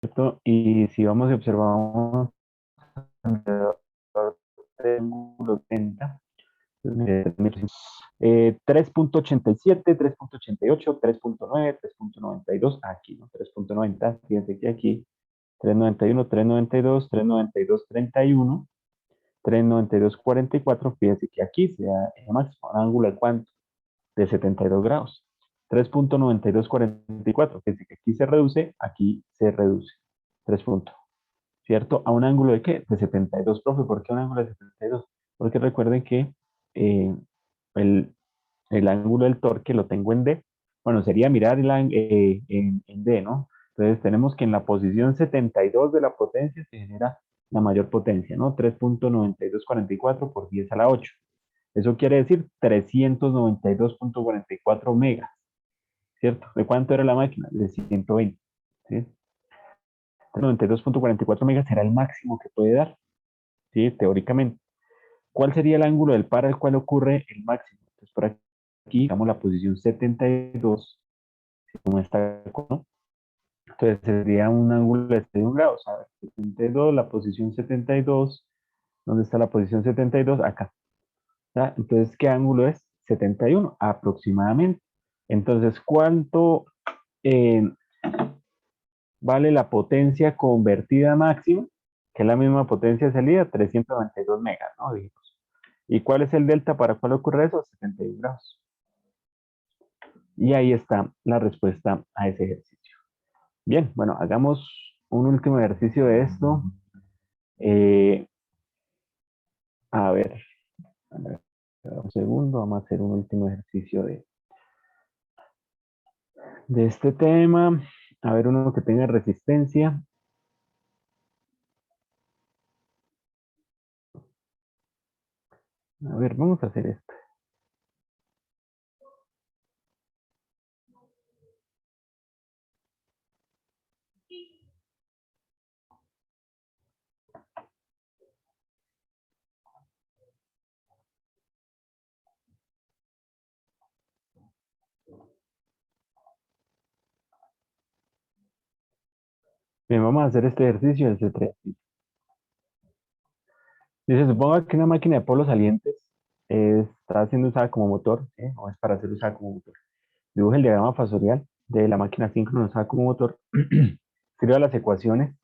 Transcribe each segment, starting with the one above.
¿cierto? Y si vamos y observamos alrededor del ángulo 30, entonces, 3.87, 3.88, 3.9, 3.92, aquí, ¿no? 3.90, fíjense que aquí, 3.91, 3.92, 3.92, 31, 3.92, 44, fíjense que aquí se da el máximo, un ángulo de cuánto, de 72 grados. 3.9244, fíjense que aquí se reduce, 3 puntos. ¿Cierto? ¿A un ángulo de qué? De 72, profe. ¿Por qué un ángulo de 72? Porque recuerden que eh, el, el ángulo del torque lo tengo en D. Bueno, sería mirar en D, ¿no? Entonces tenemos que en la posición 72 de la potencia se genera la mayor potencia, ¿no? 3.9244 por 10 a la 8. Eso quiere decir 392.44 megas, ¿cierto? ¿De cuánto era la máquina? De 120, ¿sí? 92.44 megas será el máximo que puede dar, ¿sí? Teóricamente. ¿Cuál sería el ángulo del par al cual ocurre el máximo? Entonces, por aquí, damos la posición 72, como está, ¿no? Entonces, sería un ángulo de 71 grados. A ver, 72, la posición 72. ¿Dónde está la posición 72? Acá. ¿Ya? Entonces, ¿qué ángulo es? 71, aproximadamente. Entonces, ¿cuánto eh, vale la potencia convertida máxima? Que es la misma potencia de salida, 392 megas, ¿no? Dijimos. ¿Y cuál es el delta para cuál ocurre eso? 71 grados. Y ahí está la respuesta a ese ejercicio. Bien, bueno, hagamos un último ejercicio de esto. Eh, a ver, un segundo, vamos a hacer un último ejercicio de este tema. A ver, uno que tenga resistencia. A ver, vamos a hacer esto. Bien, vamos a hacer este ejercicio de C3. Dice, suponga que una máquina de polos salientes está siendo usada como motor, ¿sí? O es para ser usada como motor. Dibuja el diagrama fasorial de la máquina síncrona usada como motor. Escriba las ecuaciones,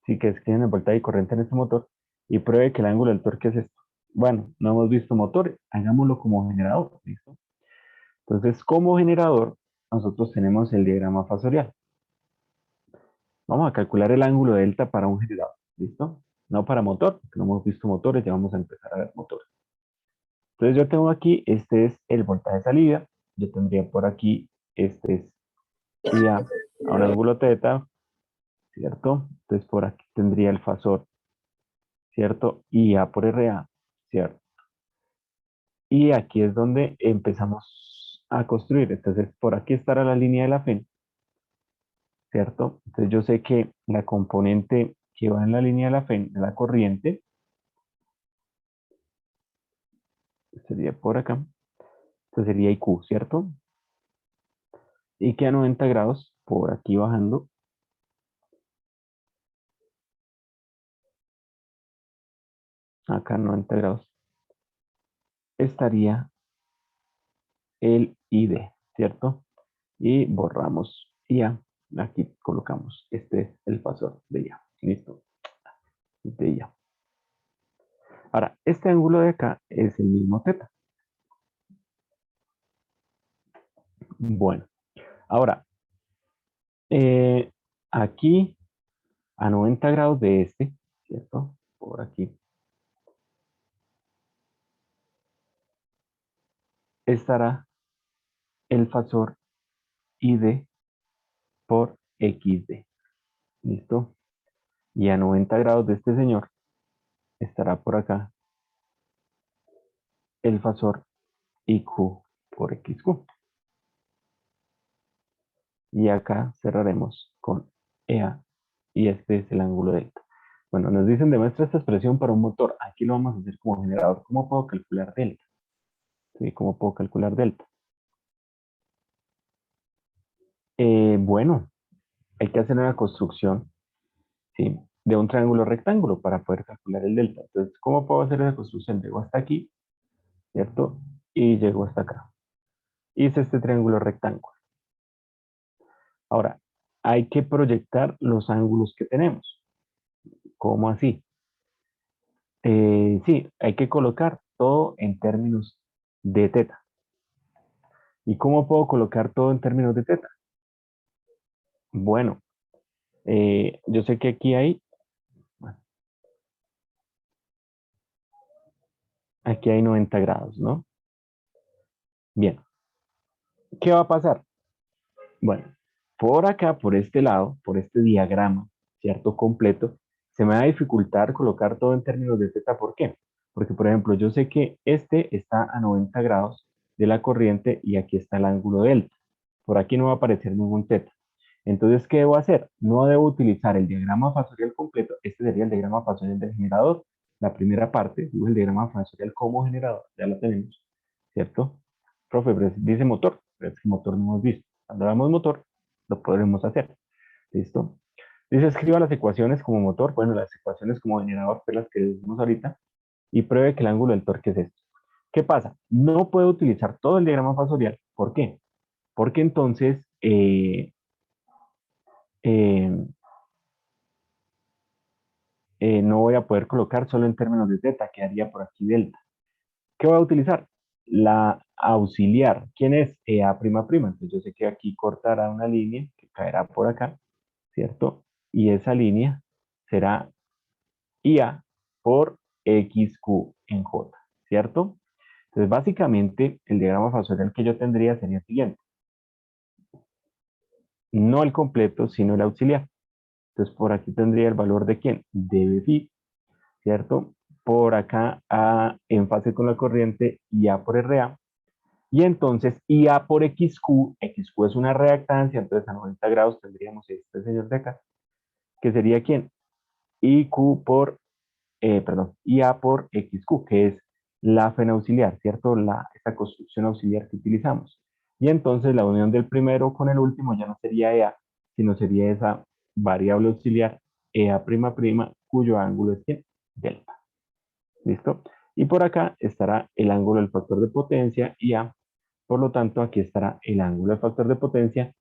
sí, que escriben el voltaje y corriente en este motor y pruebe que el ángulo del torque es esto. Bueno, no hemos visto motores, hagámoslo como generador, ¿listo? Entonces, como generador, nosotros tenemos el diagrama fasorial. Vamos a calcular el ángulo delta para un generador, ¿listo? No para motor, porque no hemos visto motores, ya vamos a empezar a ver motores. Entonces yo tengo aquí, este es el voltaje de salida, yo tendría por aquí, este es IA a un ángulo teta, ¿cierto? Entonces por aquí tendría el fasor, ¿cierto? IA por RA, ¿cierto? Y aquí es donde empezamos a construir. Entonces por aquí estará la línea de la FEN, ¿cierto? Entonces yo sé que la componente que va en la línea de la FEN, de la corriente, sería por acá, entonces sería IQ, ¿cierto? Y que a 90 grados, por aquí bajando, acá a 90 grados, estaría el ID, ¿cierto? Y borramos IA. Aquí colocamos, este es el fasor de IA. Listo, de IA. Ahora, este ángulo de acá es el mismo θ. Bueno, ahora, eh, aquí a 90 grados de este, ¿cierto? Por aquí, estará el fasor ID por XD. ¿Listo? Y a 90 grados de este señor estará por acá el fasor IQ por XQ. Y acá cerraremos con EA y este es el ángulo delta. Bueno, nos dicen demuestra esta expresión para un motor. Aquí lo vamos a hacer como generador. ¿Cómo puedo calcular delta? ¿Sí? ¿Cómo puedo calcular delta? Bueno, hay que hacer una construcción. ¿sí? De un triángulo rectángulo para poder calcular el delta. Entonces, ¿cómo puedo hacer esa construcción? Llego hasta aquí, ¿cierto? Y llego hasta acá. Hice este triángulo rectángulo. Ahora, hay que proyectar los ángulos que tenemos. ¿Cómo así? Sí, hay que colocar todo en términos de teta. ¿Y cómo puedo colocar todo en términos de teta? Bueno, yo sé que bueno, aquí hay 90 grados, ¿no? Bien, ¿qué va a pasar? Bueno, por acá, por este lado, por este diagrama, ¿cierto? Completo, se me va a dificultar colocar todo en términos de teta. ¿Por qué? Porque, por ejemplo, yo sé que este está a 90 grados de la corriente y aquí está el ángulo delta. Por aquí no va a aparecer ningún teta. Entonces, ¿qué debo hacer? No debo utilizar el diagrama fasorial completo. Este sería el diagrama fasorial del generador. La primera parte, digo el diagrama fasorial como generador. Ya lo tenemos, ¿cierto? Profe, pero dice motor, pero es que motor no hemos visto. Cuando hagamos motor, lo podremos hacer. ¿Listo? Dice, escriba las ecuaciones como motor. Bueno, las ecuaciones como generador, pues las que decimos ahorita, y pruebe que el ángulo del torque es esto. ¿Qué pasa? No puedo utilizar todo el diagrama fasorial. ¿Por qué? Porque entonces eh, no voy a poder colocar solo en términos de teta, quedaría por aquí delta. ¿Qué voy a utilizar? La auxiliar. ¿Quién es? A''. Entonces yo sé que aquí cortará una línea que caerá por acá, ¿cierto? Y esa línea será IA por XQ en J, ¿cierto? Entonces básicamente el diagrama fasorial que yo tendría sería el siguiente. No el completo, sino el auxiliar. Entonces por aquí tendría el valor de quién? De BFI, ¿cierto? Por acá en fase con la corriente IA por RA. Y entonces IA por XQ es una reactancia, entonces a 90 grados tendríamos este señor de acá, que sería quién? IQ por, perdón, IA por XQ, que es la fena auxiliar, ¿cierto? Esta construcción auxiliar que utilizamos. Y entonces la unión del primero con el último ya no sería EA, sino sería esa variable auxiliar EA'', cuyo ángulo es ¿quién? Delta. ¿Listo? Y por acá estará el ángulo del factor de potencia IA. Por lo tanto, aquí estará el ángulo del factor de potencia.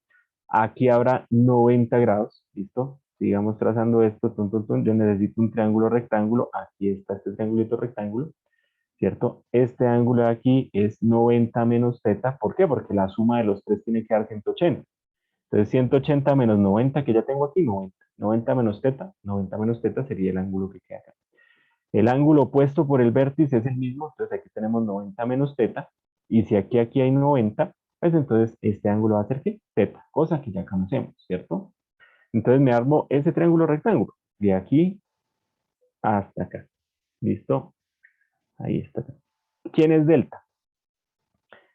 Aquí habrá 90 grados. ¿Listo? Sigamos trazando esto. Yo necesito un triángulo rectángulo. Aquí está este triangulito rectángulo. ¿Cierto? Este ángulo de aquí es 90 menos teta. ¿Por qué? Porque la suma de los tres tiene que dar 180. Entonces 180 menos 90 que ya tengo aquí, 90. 90 menos teta sería el ángulo que queda acá. El ángulo opuesto por el vértice es el mismo, entonces aquí tenemos 90 menos teta, y si aquí hay 90, pues entonces este ángulo va a ser ¿qué? Teta, cosa que ya conocemos, ¿cierto? Entonces me armo ese triángulo rectángulo, de aquí hasta acá, ¿listo? Ahí está. ¿Quién es delta?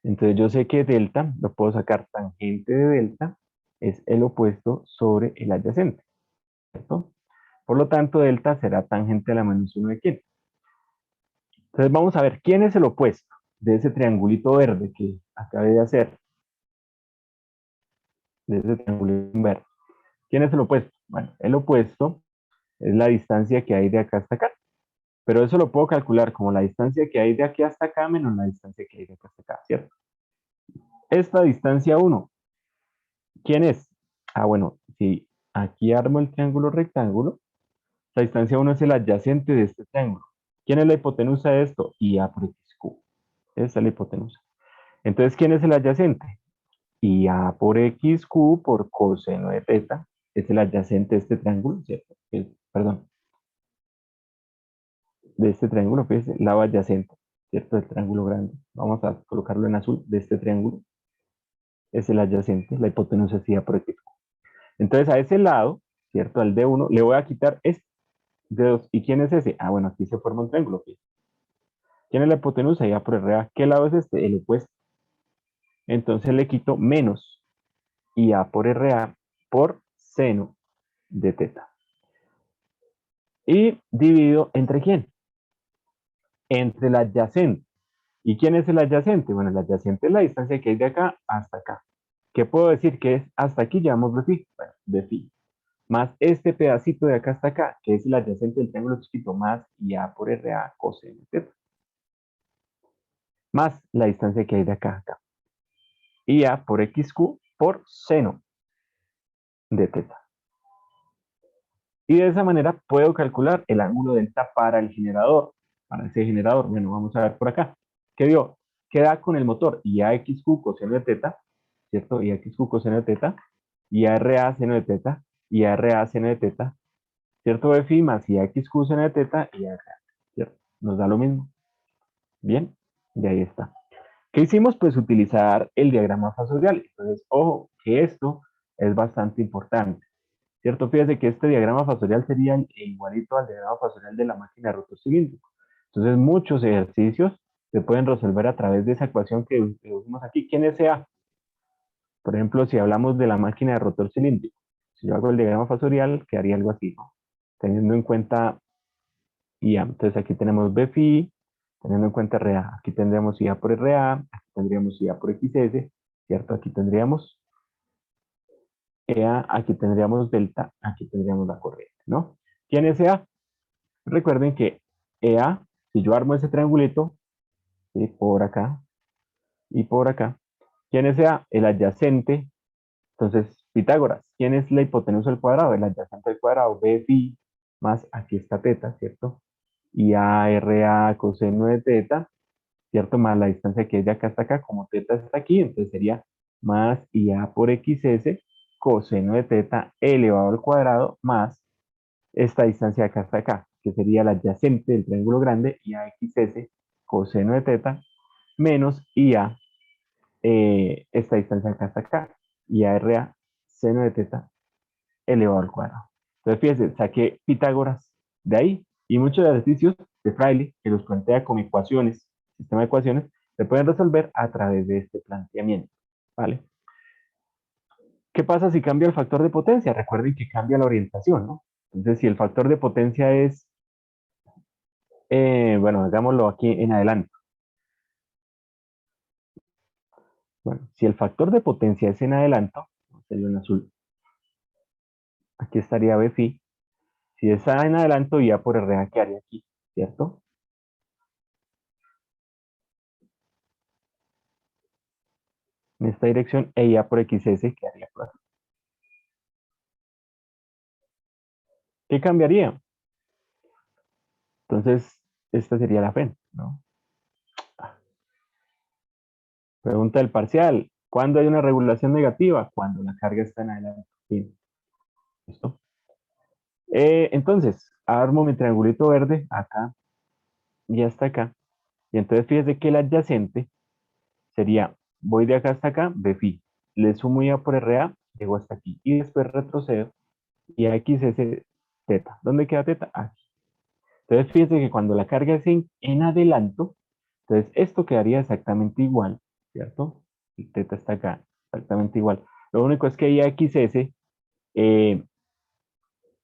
Entonces yo sé que delta, lo puedo sacar, tangente de delta, es el opuesto sobre el adyacente, ¿cierto? Por lo tanto, delta será tangente a la menos 1 de quién. Entonces vamos a ver quién es el opuesto de ese triangulito verde que acabé de hacer, de ese triangulito verde. ¿Quién es el opuesto? Bueno, el opuesto es la distancia que hay de acá hasta acá. Pero eso lo puedo calcular como la distancia que hay de aquí hasta acá menos la distancia que hay de acá hasta acá, ¿cierto? Esta distancia 1, ¿quién es? Ah, bueno, si aquí armo el triángulo rectángulo, la distancia 1 es el adyacente de este triángulo. ¿Quién es la hipotenusa de esto? IA por XQ. Esa es la hipotenusa. Entonces, ¿quién es el adyacente? Y A por XQ por coseno de teta es el adyacente de este triángulo, ¿cierto? Perdón, de este triángulo, pues, lado adyacente, ¿cierto? Del triángulo grande. Vamos a colocarlo en azul, de este triángulo. Es el adyacente, la hipotenusa es I por XQ. Entonces, a ese lado, ¿cierto? Al D1, le voy a quitar este D2. ¿Y quién es ese? Ah, bueno, aquí se forma un triángulo, pues. ¿Quién es la hipotenusa? I por RA. ¿Qué lado es este? El opuesto. Entonces le quito menos IA por RA por seno de teta. Y divido entre quién? Entre el adyacente. ¿Y quién es el adyacente? Bueno, el adyacente es la distancia que hay de acá hasta acá. ¿Qué puedo decir que es hasta aquí? Llamamos de phi. Bueno, de phi. más este pedacito de acá hasta acá, que es el adyacente del triángulo chiquito, más IA por RA coseno de teta, más la distancia que hay de acá a acá. IA por XQ por seno de teta. Y de esa manera puedo calcular el ángulo delta para el generador. Para ese generador, bueno, vamos a ver por acá. ¿Qué vio? Queda con el motor IAXQ coseno de teta, ¿cierto? IAXQ coseno de teta, IARA seno de teta, IARA seno de teta, ¿cierto? Fi más IAXQ seno de teta, IARA, ¿cierto? Nos da lo mismo. Bien, y ahí está. ¿Qué hicimos? Pues utilizar el diagrama fasorial. Entonces, ojo, que esto es bastante importante. ¿Cierto? Fíjese que este diagrama fasorial sería igualito al diagrama fasorial de la máquina de rotor cilíndrico. Entonces, muchos ejercicios se pueden resolver a través de esa ecuación que usamos aquí. ¿Quién es EA? Por ejemplo, si hablamos de la máquina de rotor cilíndrico, si yo hago el diagrama fasorial, quedaría algo así, ¿no? Teniendo en cuenta IA. Entonces, aquí tenemos BFI, teniendo en cuenta RA. Aquí tendríamos IA por RA, aquí tendríamos IA por XS, ¿cierto? Aquí tendríamos EA, aquí tendríamos delta, aquí tendríamos la corriente, ¿no? ¿Quién es EA? Recuerden que EA, si yo armo ese triangulito, ¿sí? Por acá y por acá, ¿quién es EA? El adyacente. Entonces, Pitágoras, ¿quién es la hipotenusa al cuadrado? El adyacente al cuadrado, B phi más aquí está teta, ¿cierto? Y ARA coseno de teta, ¿cierto? Más la distancia que es de acá hasta acá, como teta está aquí, entonces sería más IA por XS coseno de teta elevado al cuadrado más esta distancia de acá hasta acá, que sería la adyacente del triángulo grande, IAXS coseno de teta, menos IA, esta distancia de acá hasta acá, IARA seno de teta elevado al cuadrado. Entonces, fíjense, saqué Pitágoras de ahí y muchos ejercicios de Fraile que los plantea con ecuaciones, sistema de ecuaciones, se pueden resolver a través de este planteamiento, ¿vale? ¿Qué pasa si cambia el factor de potencia? Recuerden que cambia la orientación, ¿no? Entonces, si el factor de potencia es, bueno, hagámoslo aquí en adelante. Bueno, si el factor de potencia es en adelanto, sería en azul, aquí estaría B phi. Si es A en adelanto, ya por RA quedaría aquí, ¿cierto? En esta dirección, e ya por XS quedaría por aquí. ¿Qué cambiaría? Entonces, esta sería la FEN, ¿no? Pregunta del parcial. ¿Cuándo hay una regulación negativa? Cuando la carga está en adelante. Sí. ¿Listo? Entonces, armo mi triangulito verde acá y hasta acá. Y entonces fíjese que el adyacente sería, voy de acá hasta acá, B phi. Le sumo ya por RA, llego hasta aquí. Y después retrocedo y X es teta. ¿Dónde queda teta? Aquí. Entonces fíjese que cuando la carga es en adelanto, entonces esto quedaría exactamente igual, ¿cierto? El teta está acá, exactamente igual. Lo único es que IAXS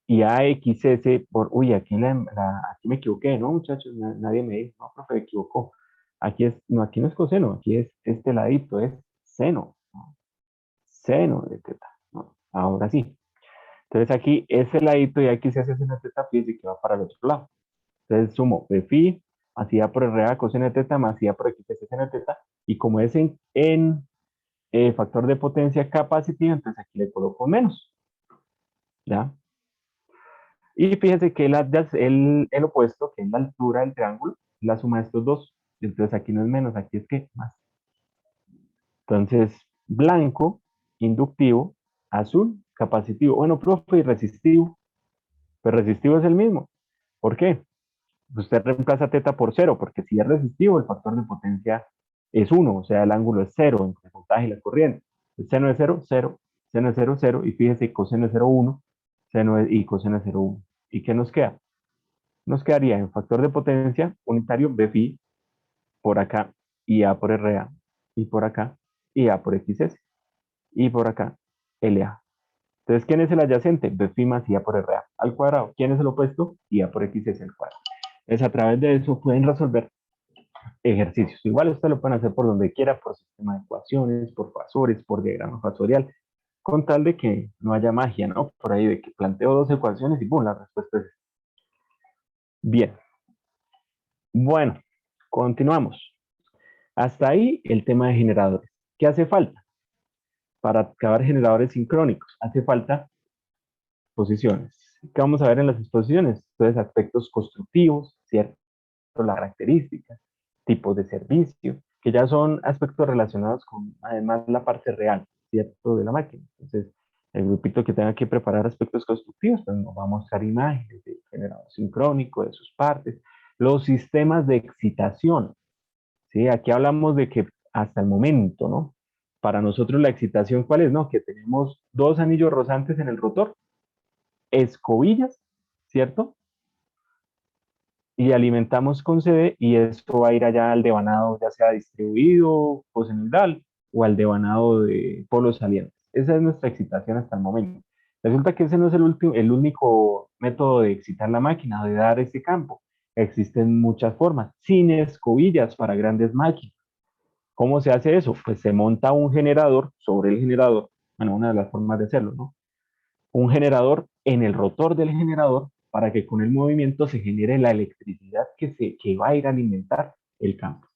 y AXS por, uy, aquí, aquí me equivoqué, ¿no, muchachos? Nadie me dijo, no, profe, me equivocó. Aquí es, no, aquí no es coseno, aquí es este ladito, es seno, ¿no? Seno de teta, ¿no? Ahora sí. Entonces aquí ese ladito y aquí se hace seno de teta, fíjese que va para el otro lado. Entonces sumo b phi, así A por RA coseno de teta, más I A por X seno de teta, y como es en factor de potencia capacitivo, entonces aquí le coloco menos, ¿ya? Y fíjense que el opuesto, que es la altura del triángulo, la suma de estos dos. Entonces aquí no es menos, aquí es que más. Entonces, blanco, inductivo, azul, capacitivo. Bueno, profe, y resistivo. Pues resistivo es el mismo. ¿Por qué? Usted reemplaza teta por cero, porque si es resistivo, el factor de potencia es uno, o sea, el ángulo es cero entre el voltaje y la corriente. El seno de cero, cero, seno de cero, cero, y fíjese, coseno de cero, uno, y coseno de cero, uno. ¿Y qué nos queda? Nos quedaría en factor de potencia unitario B phi, por acá IA por RA, y por acá IA por XS, y por acá LA. Entonces, ¿quién es el adyacente? B phi más IA por RA al cuadrado. ¿Quién es el opuesto? IA por XS al cuadrado. Entonces, a través de eso pueden resolver ejercicios. Igual ustedes lo pueden hacer por donde quiera, por sistema de ecuaciones, por fasores, por diagrama fasorial. con tal de que no haya magia, ¿no? Por ahí de que planteo dos ecuaciones y ¡pum! La respuesta es bien. Bueno, continuamos. Hasta ahí el tema de generadores. ¿Qué hace falta? Para acabar generadores sincrónicos, hace falta exposiciones. ¿Qué vamos a ver en las exposiciones? Entonces, aspectos constructivos, ¿cierto? Las características, tipos de servicio, que ya son aspectos relacionados con, además, la parte real, ¿cierto? De la máquina. Entonces, el grupito que tenga que preparar aspectos constructivos, pues nos va a mostrar imágenes de generador sincrónico, de sus partes, los sistemas de excitación, ¿sí? Aquí hablamos de que hasta el momento, ¿no? Para nosotros la excitación, ¿cuál es? No, que tenemos dos anillos rosantes en el rotor, escobillas, ¿cierto? Y alimentamos con CD y esto va a ir allá al devanado, ya sea distribuido, posenoidal o al devanado de polos salientes. Esa es nuestra excitación hasta el momento. Resulta que ese no es el único método de excitar la máquina, de dar ese campo. Existen muchas formas, sin escobillas para grandes máquinas. ¿Cómo se hace eso? Pues se monta un generador sobre el generador, bueno, una de las formas de hacerlo, ¿no? Un generador en el rotor del generador para que con el movimiento se genere la electricidad que va a ir a alimentar el campo.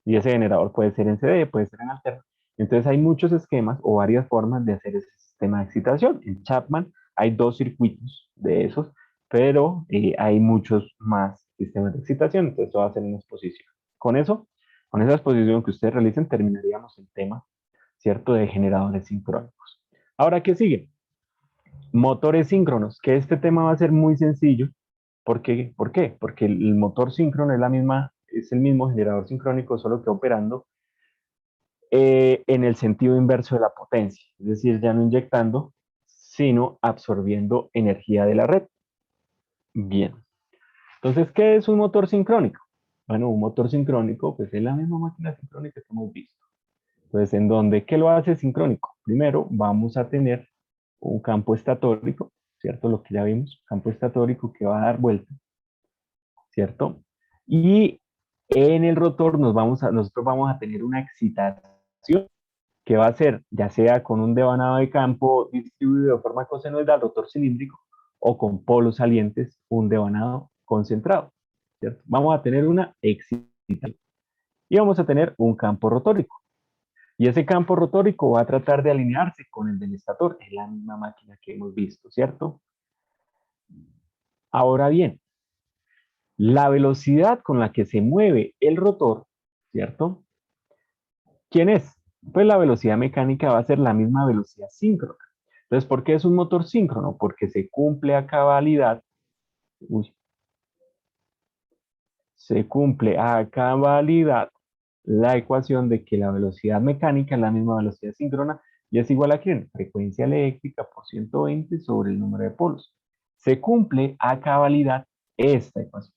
Y ese generador puede ser en CD, puede ser en alterno. Entonces hay muchos esquemas o varias formas de hacer ese sistema de excitación. En Chapman hay dos circuitos de esos, pero hay muchos más sistemas de excitación. Entonces esto va a ser una exposición. Con eso, con esa exposición que ustedes realicen, terminaríamos el tema, ¿cierto?, de generadores sincrónicos. Ahora, ¿qué sigue? Motores síncronos, que este tema va a ser muy sencillo. ¿Por qué? ¿Por qué? Porque el motor síncrono es el mismo generador sincrónico, solo que operando en el sentido inverso de la potencia, es decir, ya no inyectando, sino absorbiendo energía de la red. Bien. Entonces, ¿qué es un motor sincrónico? Bueno, un motor sincrónico, pues es la misma máquina sincrónica que hemos visto. Entonces, ¿en dónde? ¿Qué lo hace sincrónico? Primero, vamos a tener un campo estatórico, ¿cierto? Lo que ya vimos, campo estatórico que va a dar vuelta, ¿cierto? Y en el rotor nosotros vamos a tener una excitación que va a ser, ya sea con un devanado de campo distribuido de forma cosenoidal, rotor cilíndrico, o con polos salientes, un devanado concentrado, ¿cierto? Vamos a tener una excitación y vamos a tener un campo rotórico. Y ese campo rotórico va a tratar de alinearse con el del estator, es la misma máquina que hemos visto, ¿cierto? Ahora bien, la velocidad con la que se mueve el rotor, ¿cierto? ¿Quién es? Pues la velocidad mecánica va a ser la misma velocidad síncrona. Entonces, ¿por qué es un motor síncrono? Porque se cumple a cabalidad, uy, se cumple a cabalidad la ecuación de que la velocidad mecánica es la misma velocidad síncrona y es igual a ¿quién? Frecuencia eléctrica por 120 sobre el número de polos. Se cumple a cabalidad esta ecuación.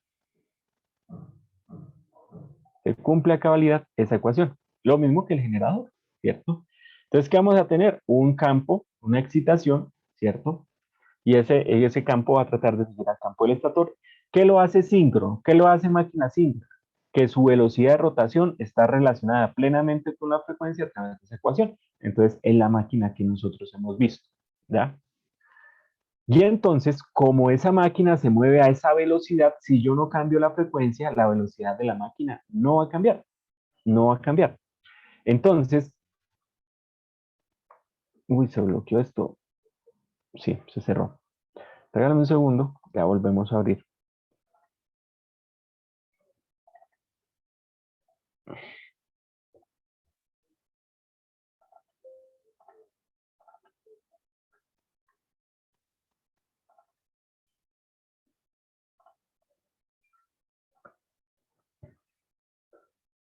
Se cumple a cabalidad esa ecuación. Lo mismo que el generador, ¿cierto? Entonces, ¿qué vamos a tener? Un campo, una excitación, ¿cierto? Y ese campo va a tratar de seguir al campo del estator. ¿Qué lo hace síncrono? ¿Qué lo hace máquina síncrona? Que su velocidad de rotación está relacionada plenamente con la frecuencia a través de esa ecuación. Entonces, es la máquina que nosotros hemos visto, ¿ya? Y entonces, como esa máquina se mueve a esa velocidad, si yo no cambio la frecuencia, la velocidad de la máquina no va a cambiar, no va a cambiar. Entonces, uy, se bloqueó esto. Sí, se cerró. Regálame un segundo, ya volvemos a abrir.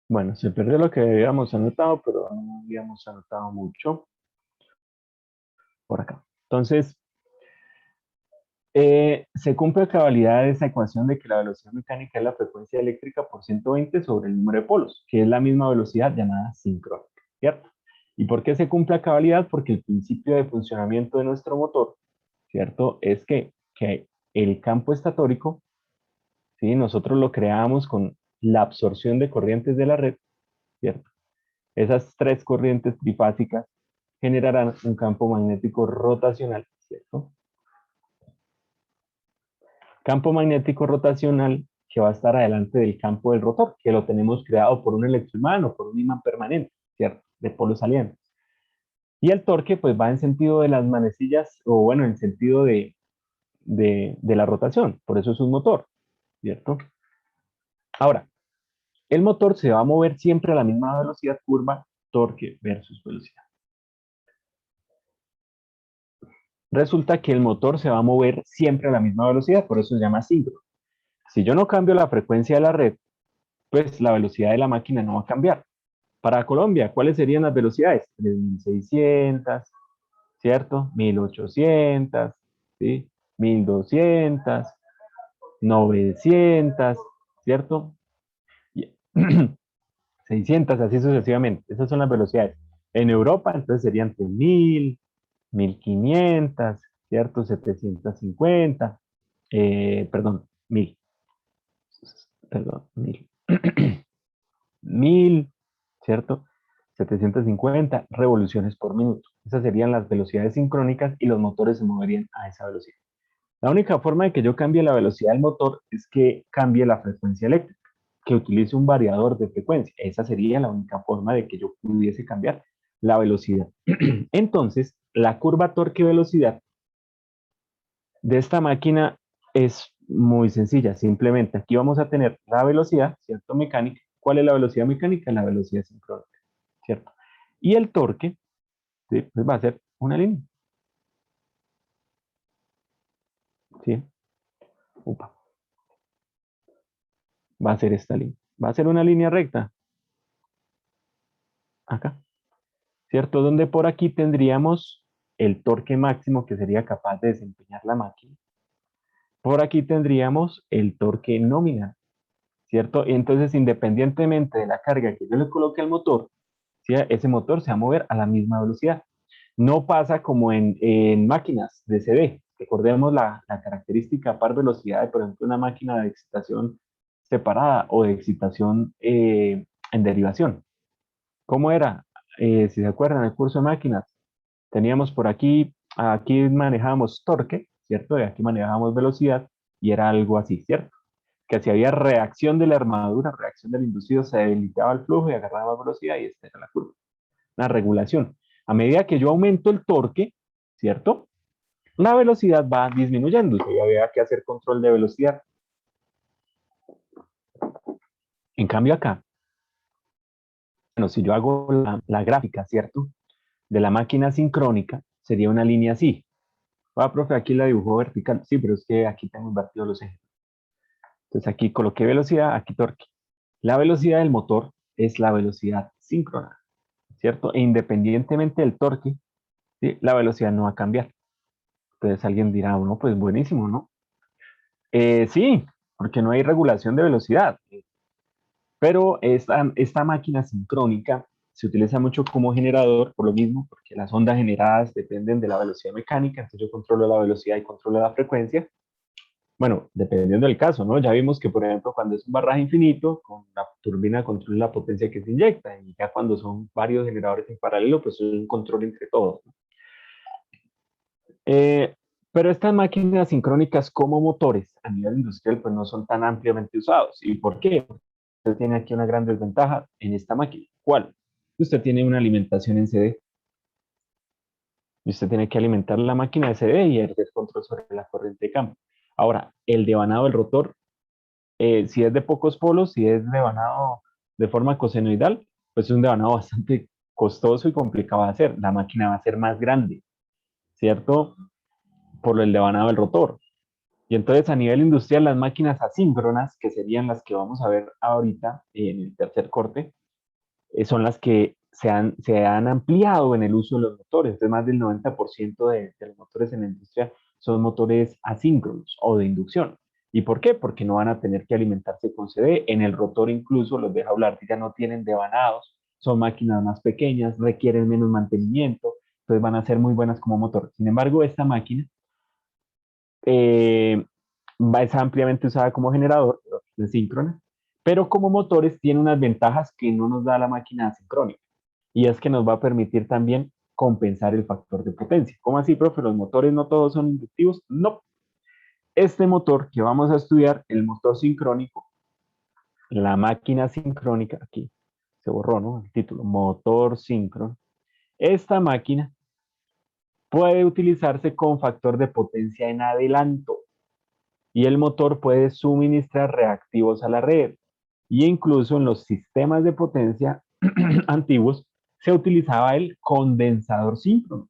Bueno, se perdió lo que habíamos anotado, pero no habíamos anotado mucho por acá. Entonces, se cumple a cabalidad esa ecuación de que la velocidad mecánica es la frecuencia eléctrica por 120 sobre el número de polos, que es la misma velocidad llamada sincrónica, ¿cierto? ¿Y por qué se cumple a cabalidad? Porque el principio de funcionamiento de nuestro motor, ¿cierto? Es que el campo estatórico, ¿sí? Nosotros lo creamos con la absorción de corrientes de la red, ¿cierto? Esas tres corrientes trifásicas generarán un campo magnético rotacional, ¿cierto? Campo magnético rotacional que va a estar adelante del campo del rotor, que lo tenemos creado por un electroimán o por un imán permanente, ¿cierto? De polos salientes. Y el torque pues va en sentido de las manecillas, o bueno, en sentido de la rotación, por eso es un motor, ¿cierto? Ahora, el motor se va a mover siempre a la misma velocidad curva, torque versus velocidad. Resulta que el motor se va a mover siempre a la misma velocidad, por eso se llama síncrono. Si yo no cambio la frecuencia de la red, pues la velocidad de la máquina no va a cambiar. Para Colombia, ¿cuáles serían las velocidades? 3600, ¿cierto? 1800, ¿sí? 1200, 900, ¿cierto? 600, así sucesivamente. Esas son las velocidades. En Europa, entonces serían 3000, 1500, ¿cierto? 750, perdón, 1000, perdón, 1000. 1000, ¿cierto? 750 revoluciones por minuto. Esas serían las velocidades sincrónicas y los motores se moverían a esa velocidad. La única forma de que yo cambie la velocidad del motor es que cambie la frecuencia eléctrica, que utilice un variador de frecuencia. Esa sería la única forma de que yo pudiese cambiar la velocidad. Entonces, la curva torque-velocidad de esta máquina es muy sencilla. Simplemente aquí vamos a tener la velocidad, ¿cierto? Mecánica. ¿Cuál es la velocidad mecánica? La velocidad sincrónica, ¿cierto? Y el torque, ¿sí? Pues va a ser una línea, ¿sí? Upa, va a ser esta línea. Va a ser una línea recta, acá, ¿cierto? Donde por aquí tendríamos el torque máximo que sería capaz de desempeñar la máquina. Por aquí tendríamos el torque nominal, ¿cierto? Y entonces, independientemente de la carga que yo le coloque al motor, ¿sí? Ese motor se va a mover a la misma velocidad. No pasa como en máquinas de CD. Recordemos la característica par velocidad de, por ejemplo, una máquina de excitación separada o de excitación en derivación. ¿Cómo era? Si se acuerdan, el curso de máquinas, teníamos por aquí manejábamos torque, ¿cierto? Y aquí manejábamos velocidad y era algo así, ¿cierto? Que si había reacción de la armadura, reacción del inducido, se debilitaba el flujo y agarraba más velocidad y esta era la curva. Una regulación. A medida que yo aumento el torque, ¿cierto? La velocidad va disminuyendo. Yo ya había que hacer control de velocidad. En cambio acá, bueno, si yo hago la gráfica, ¿cierto? De la máquina sincrónica, sería una línea así. Ah, profe, aquí la dibujó vertical. Sí, pero es que aquí tengo invertidos los ejes. Entonces aquí coloqué velocidad, aquí torque. La velocidad del motor es la velocidad síncrona, ¿cierto? E independientemente del torque, ¿sí? La velocidad no va a cambiar. Entonces alguien dirá, bueno, pues buenísimo, ¿no? Sí, porque no hay regulación de velocidad. Pero esta máquina sincrónica se utiliza mucho como generador, por lo mismo, porque las ondas generadas dependen de la velocidad mecánica, entonces yo controlo la velocidad y controlo la frecuencia. Bueno, dependiendo del caso, ¿no? Ya vimos que, por ejemplo, cuando es un barraje infinito, con la turbina controla la potencia que se inyecta, y ya cuando son varios generadores en paralelo, pues es un control entre todos, ¿no? Eh, pero estas máquinas sincrónicas como motores a nivel industrial, pues no son tan ampliamente usados. ¿Y por qué? Usted tiene aquí una gran desventaja en esta máquina. ¿Cuál? Usted tiene una alimentación en CD. Y usted tiene que alimentar la máquina de CD y ejercer control sobre la corriente de campo. Ahora, el devanado del rotor, si es de pocos polos, si es devanado de forma cosenoidal, pues es un devanado bastante costoso y complicado de hacer. La máquina va a ser más grande, ¿cierto? Por el devanado del rotor. Y entonces a nivel industrial, las máquinas asíncronas, que serían las que vamos a ver ahorita en el tercer corte, son las que se han ampliado en el uso de los motores. Entonces, más del 90% de los motores en la industria son motores asíncronos o de inducción. ¿Y por qué? Porque no van a tener que alimentarse con CD. En el rotor incluso los deja hablar, ya no tienen devanados, son máquinas más pequeñas, requieren menos mantenimiento, entonces van a ser muy buenas como motor. Sin embargo, esta máquina eh, es ampliamente usada como generador de síncrona, pero como motores tiene unas ventajas que no nos da la máquina asincrónica. Y es que nos va a permitir también compensar el factor de potencia. ¿Cómo así, profe? ¿Los motores no todos son inductivos? No. Este motor que vamos a estudiar, el motor sincrónico, la máquina sincrónica, aquí se borró, ¿no? El título, motor síncrono. Esta máquina puede utilizarse con factor de potencia en adelanto y el motor puede suministrar reactivos a la red. Y incluso en los sistemas de potencia antiguos se utilizaba el condensador síncrono,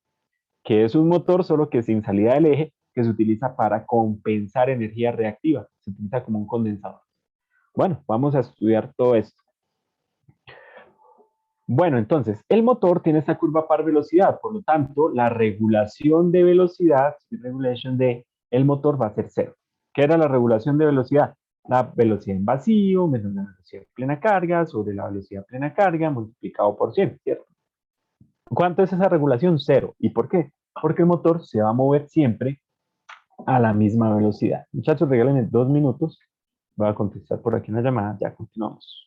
que es un motor solo que sin salida del eje, que se utiliza para compensar energía reactiva. Se utiliza como un condensador. Bueno, vamos a estudiar todo esto. Bueno, entonces, el motor tiene esta curva par velocidad, por lo tanto, la regulación de velocidad, regulation de el motor va a ser cero. ¿Qué era la regulación de velocidad? La velocidad en vacío menos la velocidad de plena carga sobre la velocidad de plena carga multiplicado por 100, ¿cierto? ¿Cuánto es esa regulación? Cero. ¿Y por qué? Porque el motor se va a mover siempre a la misma velocidad. Muchachos, regálenme 2 minutos. Voy a contestar por aquí una llamada, ya continuamos.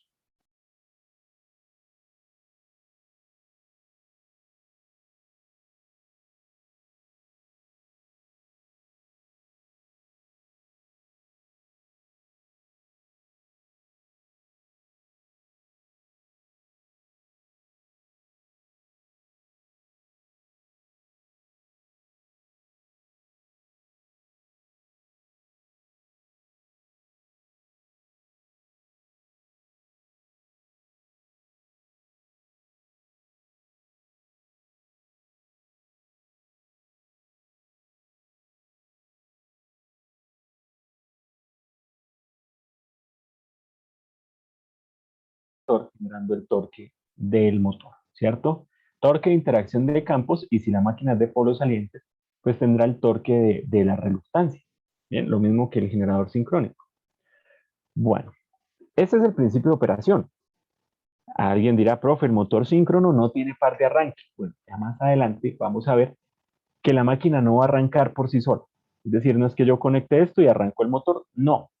Generando el torque del motor, ¿cierto? Torque de interacción de campos y si la máquina es de polos salientes, pues tendrá el torque de la reluctancia. Bien, lo mismo que el generador sincrónico. Bueno, ese es el principio de operación. Alguien dirá, profe, el motor síncrono no tiene par de arranque. Bueno, ya más adelante vamos a ver que la máquina no va a arrancar por sí sola. Es decir, no es que yo conecte esto y arranco el motor. No,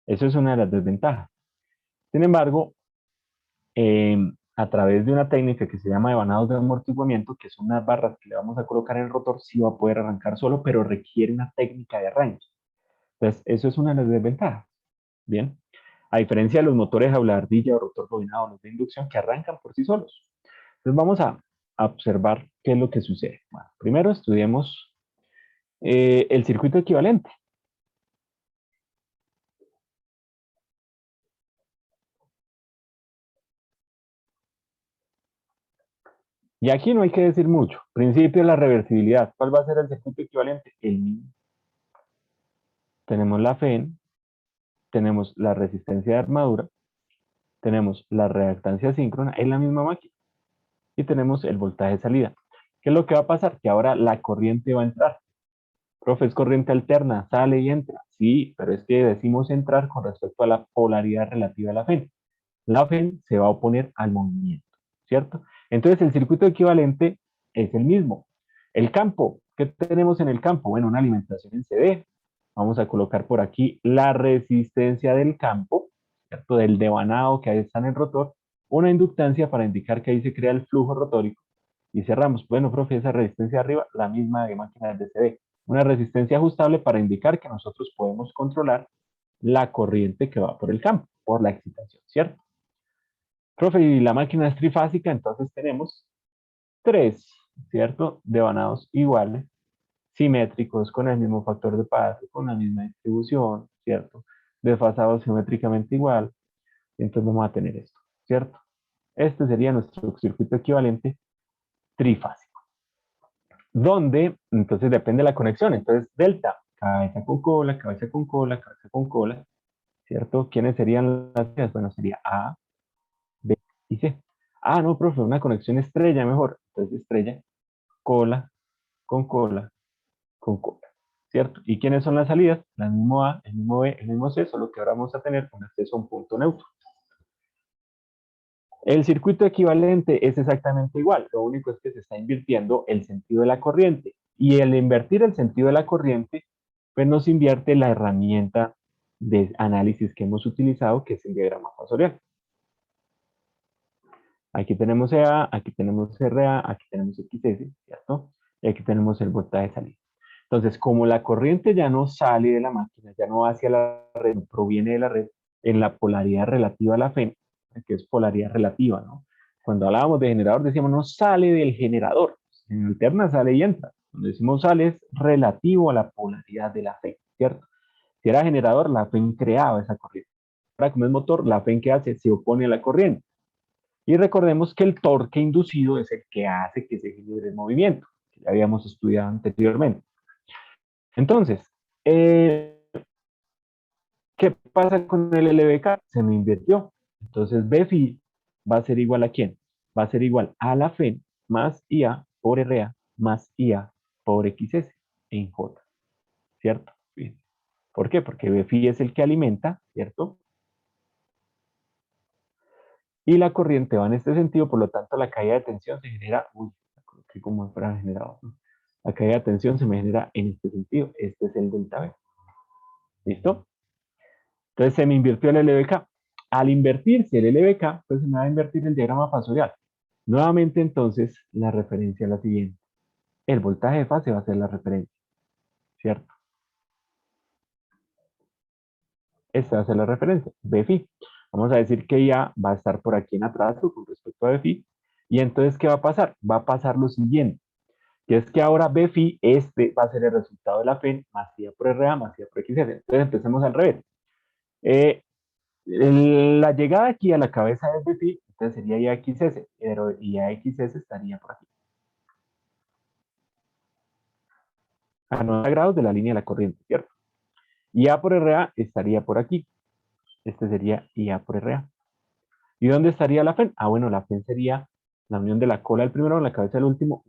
eso es una de las desventajas. Sin embargo, a través de una técnica que se llama devanados de amortiguamiento, que son unas barras que le vamos a colocar en el rotor, sí va a poder arrancar solo, pero requiere una técnica de arranque. Entonces, eso es una de las desventajas. Bien. A diferencia de los motores jaula ardilla o rotor bobinado, los de inducción que arrancan por sí solos. Entonces, vamos a observar qué es lo que sucede. Bueno, primero estudiemos el circuito equivalente. Y aquí no hay que decir mucho. Principio de la reversibilidad. ¿Cuál va a ser el circuito equivalente? El mismo. Tenemos la FEN, tenemos la resistencia de armadura, tenemos la reactancia síncrona en la misma máquina y tenemos el voltaje de salida. ¿Qué es lo que va a pasar? Que ahora la corriente va a entrar. Profe, es corriente alterna, sale y entra. Sí, pero es que decimos entrar con respecto a la polaridad relativa a la FEN. La FEN se va a oponer al movimiento, ¿cierto? Entonces el circuito equivalente es el mismo. El campo, ¿qué tenemos en el campo? Bueno, una alimentación en CD. Vamos a colocar por aquí la resistencia del campo, ¿cierto? Del devanado que ahí está en el rotor, una inductancia para indicar que ahí se crea el flujo rotórico y cerramos. Bueno, profe, esa resistencia arriba, la misma de máquinas de CD. Una resistencia ajustable para indicar que nosotros podemos controlar la corriente que va por el campo, por la excitación, ¿cierto? Profe, y la máquina es trifásica, entonces tenemos tres, ¿cierto? Devanados iguales, simétricos, con el mismo factor de paso, con la misma distribución, ¿cierto? Desfasados geométricamente igual, entonces vamos a tener esto, ¿cierto? Este sería nuestro circuito equivalente trifásico, donde entonces depende de la conexión, entonces delta, cabeza con cola, cabeza con cola, cabeza con cola, ¿cierto? ¿Quiénes serían las vías? Bueno, sería A, B y C. Ah, no, profe, una conexión estrella mejor. Entonces estrella, cola, con cola, con cola. ¿Cierto? ¿Y quiénes son las salidas? El mismo A, el mismo B, el mismo C, solo que ahora vamos a tener un acceso a un punto neutro. El circuito equivalente es exactamente igual, lo único es que se está invirtiendo el sentido de la corriente. Y el invertir el sentido de la corriente, pues nos invierte la herramienta de análisis que hemos utilizado, que es el diagrama fasorial. Aquí tenemos EA, aquí tenemos RA, aquí tenemos XS, ¿cierto? Y aquí tenemos el voltaje de salida. Entonces, como la corriente ya no sale de la máquina, ya no va hacia la red, no proviene de la red, en la polaridad relativa a la FEN, que es polaridad relativa, ¿no? Cuando hablábamos de generador, decíamos no sale del generador, en alterna sale y entra. Cuando decimos sale es relativo a la polaridad de la FEN, ¿cierto? Si era generador, la FEN creaba esa corriente. Ahora, como es motor, la FEN que hace se opone a la corriente. Y recordemos que el torque inducido es el que hace que se genere el movimiento, que ya habíamos estudiado anteriormente. Entonces, ¿qué pasa con el LBK? Se me invirtió. Entonces, B phi va a ser igual a ¿quién? Va a ser igual a la FEN más IA por RA más IA por XS en J, ¿cierto? Bien. ¿Por qué? Porque B phi es el que alimenta, ¿cierto? Y la corriente va en este sentido, por lo tanto la caída de tensión se genera, uy, que como fuera generado, ¿no? La caída de tensión se me genera en este sentido, este es el delta B, ¿listo? Entonces se me invirtió el LBK. Al invertirse el LBK, pues se me va a invertir el diagrama fasorial. Nuevamente entonces la referencia es la siguiente. El voltaje de fase va a ser la referencia, ¿cierto? Esta va a ser la referencia, BFI. Vamos a decir que ya va a estar por aquí en atraso con respecto a BFI. Y entonces, ¿qué va a pasar? Va a pasar lo siguiente, que es que ahora BFI, este va a ser el resultado de la FEN más IA por RA más IA por XS. Entonces empecemos al revés. Eh, la llegada aquí a la cabeza de BFI, entonces sería IAXS, pero IAXS estaría por aquí. A 90 grados de la línea de la corriente, ¿cierto? IA por RA estaría por aquí. Este sería IA por RA. ¿Y dónde estaría la FEN? Ah, bueno, la FEN sería la unión de la cola del primero con la cabeza del último.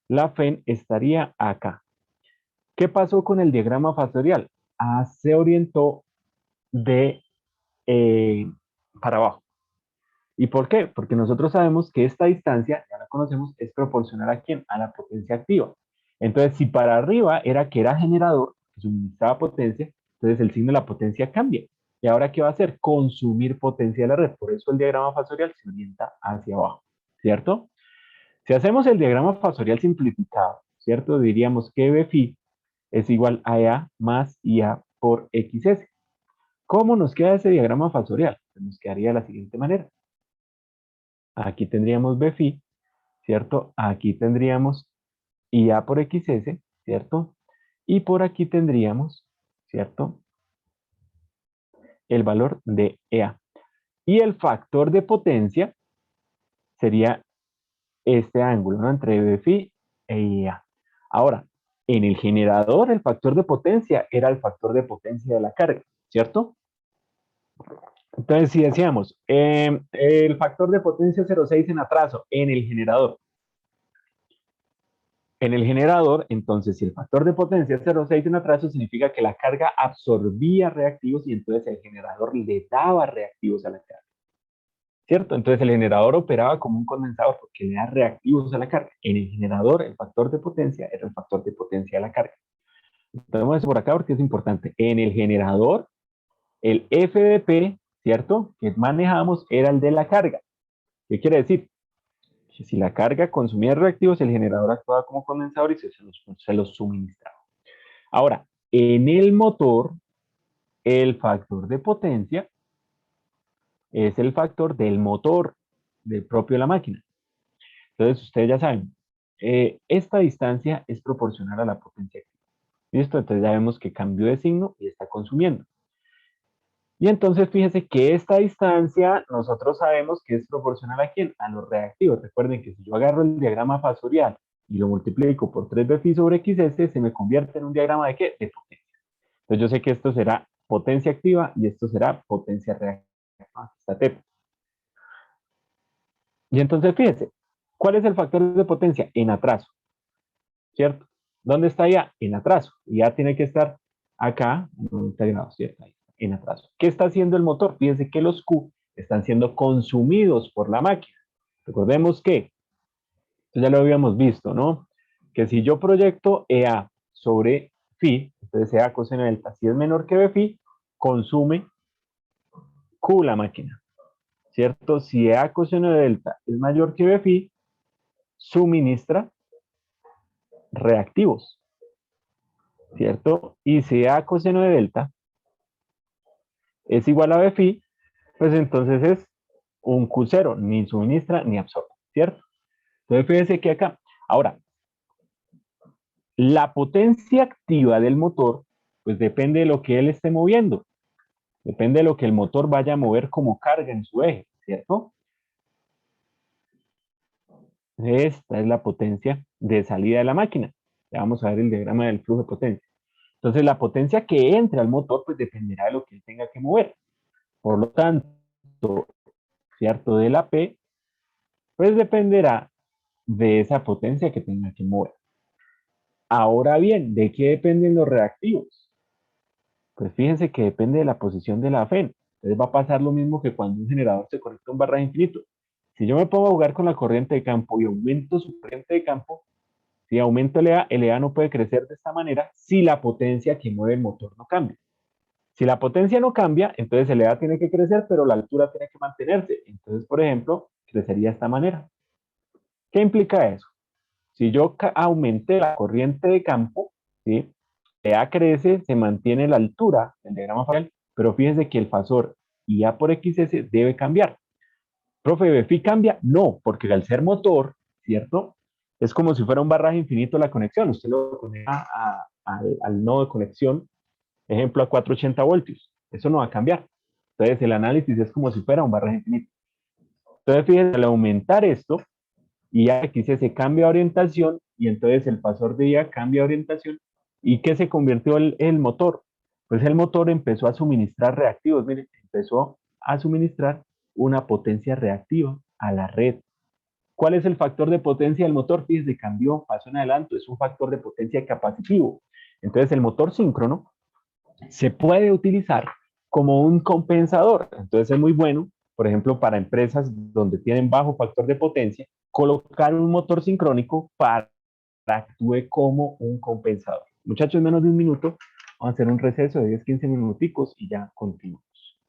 La FEN estaría acá. ¿Qué pasó con el diagrama fasorial? Ah, se orientó de para abajo. ¿Y por qué? Porque nosotros sabemos que esta distancia, ya la conocemos, es proporcional a quién? A la potencia activa. Entonces, si para arriba era que era generador, que suministraba potencia, entonces el signo de la potencia cambia. ¿Y ahora qué va a hacer? Consumir potencia de la red. Por eso el diagrama fasorial se orienta hacia abajo, ¿cierto? Si hacemos el diagrama fasorial simplificado, ¿cierto? Diríamos que BFI es igual a EA más IA por XS. ¿Cómo nos queda ese diagrama fasorial? Pues nos quedaría de la siguiente manera. Aquí tendríamos BFI, ¿cierto? Aquí tendríamos IA por XS, ¿cierto? Y por aquí tendríamos, ¿cierto? El valor de EA. Y el factor de potencia sería este ángulo, ¿no? Entre BFI e IA. Ahora, en el generador, el factor de potencia era el factor de potencia de la carga, ¿cierto? Entonces, si decíamos, el factor de potencia 0,6 en atraso en el generador. En el generador, entonces, si el factor de potencia es 0,6 en atraso, significa que la carga absorbía reactivos y entonces el generador le daba reactivos a la carga. ¿Cierto? Entonces el generador operaba como un condensador porque le da reactivos a la carga. En el generador, el factor de potencia era el factor de potencia de la carga. Tenemos eso por acá porque es importante. En el generador, el FDP, ¿cierto? Que manejamos era el de la carga. ¿Qué quiere decir? Que si la carga consumía reactivos, el generador actuaba como condensador y se los suministraba. Ahora, en el motor, el factor de potencia es el factor del motor, del propio de la máquina. Entonces, ustedes ya saben, esta distancia es proporcional a la potencia activa. ¿Listo? Entonces ya vemos que cambió de signo y está consumiendo. Y entonces fíjese que esta distancia nosotros sabemos que es proporcional a quién? A los reactivos. Recuerden que si yo agarro el diagrama fasorial y lo multiplico por 3BFI sobre XS, se me convierte en un diagrama de ¿qué? De potencia. Entonces yo sé que esto será potencia activa y esto será potencia reactiva. Esta T. Y entonces fíjese, ¿cuál es el factor de potencia? En atraso, ¿cierto? ¿Dónde está ya? En atraso. Y ya tiene que estar acá, 90 grados, ¿cierto? Ahí, en atraso. ¿Qué está haciendo el motor? Fíjense que los Q están siendo consumidos por la máquina. Recordemos que, esto ya lo habíamos visto, ¿no? Que si yo proyecto EA sobre phi, entonces EA coseno delta, si es menor que BFI, consume Q la máquina. ¿cierto? Si A coseno de delta es mayor que B phi, suministra reactivos, ¿cierto? Y si A coseno de delta es igual a B phi, pues entonces es un Q0, ni suministra ni absorbe, ¿cierto? Entonces fíjense que acá, ahora, la potencia activa del motor, pues depende de lo que él esté moviendo, depende de lo que el motor vaya a mover como carga en su eje, ¿cierto? Esta es la potencia de salida de la máquina. Ya vamos a ver el diagrama del flujo de potencia. Entonces, la potencia que entra al motor, pues dependerá de lo que él tenga que mover. Por lo tanto, ¿cierto? De la P, pues dependerá de esa potencia que tenga que mover. Ahora bien, ¿de qué dependen los reactivos? Pues fíjense que depende de la posición de la FEN. Entonces va a pasar lo mismo que cuando un generador se conecta a un barra infinito. Si yo me pongo a jugar con la corriente de campo y aumento su corriente de campo, si aumento el EA no puede crecer de esta manera si la potencia que mueve el motor no cambia. Si la potencia no cambia, entonces el EA tiene que crecer, pero la altura tiene que mantenerse. Entonces, por ejemplo, crecería de esta manera. ¿Qué implica eso? Si yo aumenté la corriente de campo, ¿sí? EA crece, se mantiene la altura del diagrama facial, pero fíjense que el fasor IA por XS debe cambiar. Profe, ¿BFI cambia? No, porque al ser motor, ¿cierto? Es como si fuera un barraje infinito la conexión. Usted lo conecta al nodo de conexión, ejemplo, a 480 voltios. Eso no va a cambiar. Entonces, el análisis es como si fuera un barraje infinito. Entonces, fíjense, al aumentar esto, y aquí se cambia orientación y entonces el pasor de IA cambia orientación. ¿Y qué se convirtió el motor? Pues el motor empezó a suministrar reactivos, miren, empezó a suministrar una potencia reactiva a la red. ¿Cuál es el factor de potencia del motor? Fíjense, cambió, pasó en adelanto, es un factor de potencia capacitivo. Entonces el motor síncrono se puede utilizar como un compensador. Entonces es muy bueno, por ejemplo, para empresas donde tienen bajo factor de potencia, colocar un motor sincrónico para que actúe como un compensador. Muchachos, en menos de un minuto, vamos a hacer un receso de 10-15 minuticos y ya continuamos.